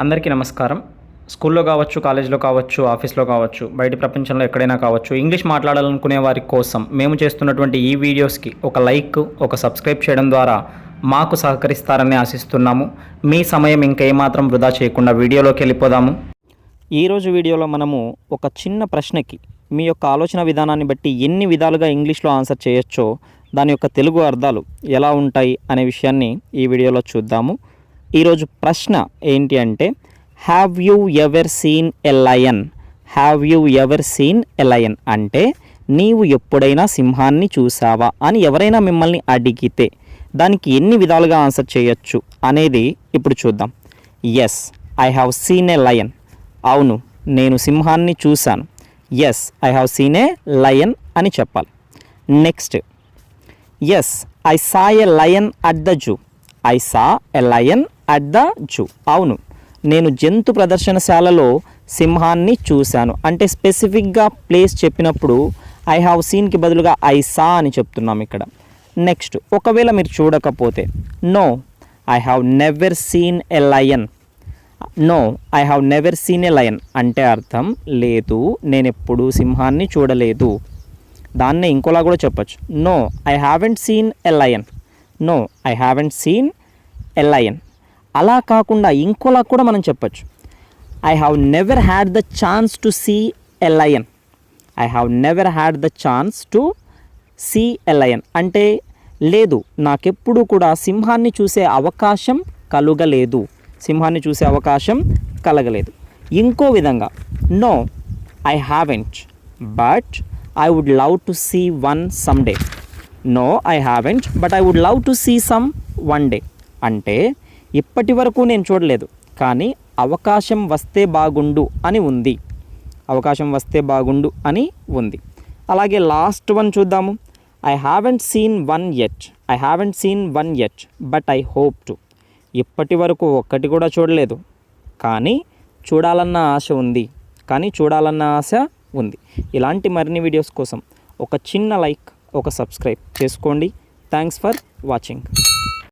అందరికీ నమస్కారం. స్కూల్లో కావచ్చు, కాలేజ్లో కావచ్చు, ఆఫీస్లో కావచ్చు, బయట ప్రపంచంలో ఎక్కడైనా కావచ్చు, ఇంగ్లీష్ మాట్లాడాలనుకునే వారి కోసం మేము చేస్తున్నటువంటి ఈ వీడియోస్కి ఒక లైక్, ఒక సబ్స్క్రైబ్ చేయడం ద్వారా మాకు సహకరిస్తారని ఆశిస్తున్నాము. మీ సమయం ఇంకా ఏమాత్రం వృధా చేయకుండా వీడియోలోకి వెళ్ళిపోదాము. ఈరోజు వీడియోలో మనము ఒక చిన్న ప్రశ్నకి మీ యొక్క ఆలోచన విధానాన్ని బట్టి ఎన్ని విధాలుగా ఇంగ్లీష్లో ఆన్సర్ చేయొచ్చో దాని యొక్క తెలుగు అర్థాలు ఎలా ఉంటాయి అనే విషయాన్ని ఈ వీడియోలో చూద్దాము. ఈరోజు ప్రశ్న ఏంటి అంటే, have you ever seen a lion? Have you ever seen a lion అంటే నీవు ఎప్పుడైనా సింహాన్ని చూసావా అని ఎవరైనా మిమ్మల్ని అడిగితే దానికి ఎన్ని విధాలుగా ఆన్సర్ చేయొచ్చు అనేది ఇప్పుడు చూద్దాం. Yes, I have seen a lion. అవును, నేను సింహాన్ని చూశాను. Yes, I have seen a lion అని చెప్పాలి. Next, yes, I saw a lion at the zoo. I saw a lion at the zoo. అవును, నేను జంతు ప్రదర్శనశాలలో సింహాన్ని చూశాను. అంటే స్పెసిఫిక్గా ప్లేస్ చెప్పినప్పుడు ఐ హ్యావ్ సీన్కి బదులుగా ఐ సా అని చెప్తున్నాం ఇక్కడ. నెక్స్ట్, ఒకవేళ మీరు చూడకపోతే, no, I have never seen a lion. No, I have never seen a lion అంటే అర్థం లేదు, నేను ఎప్పుడూ సింహాన్ని చూడలేదు. దాన్నే ఇంకోలా కూడా చెప్పచ్చు, no, I haven't seen a lion. No, I haven't seen a lion. అలా కాకుండా ఇంకోలా కూడా మనం చెప్పచ్చు, I have never had the chance to see a lion. I have never had the chance to see a lion అంటే లేదు, నాకెప్పుడు కూడా సింహాన్ని చూసే అవకాశం కలగలేదు. సింహాన్ని చూసే అవకాశం కలగలేదు. ఇంకో విధంగా, no, I haven't, but I would love to see one some day. No, I haven't, but I would love to see some one day అంటే ఇప్పటి వరకు నేను చూడలేదు, కానీ అవకాశం వస్తే బాగుండు అని ఉంది. అవకాశం వస్తే బాగుండు అని ఉంది. అలాగే లాస్ట్ వన్ చూద్దాము. I haven't scene one yet. I haven't scene one yet, but I hope to. ఇప్పటి వరకు ఒక్కటి కూడా చూడలేదు, కానీ చూడాలన్న ఆశ ఉంది. ఇలాంటి మరిన్ని వీడియోస్ కోసం ఒక చిన్న లైక్, ఒక సబ్స్క్రైబ్ చేసుకోండి. Thanks for watching.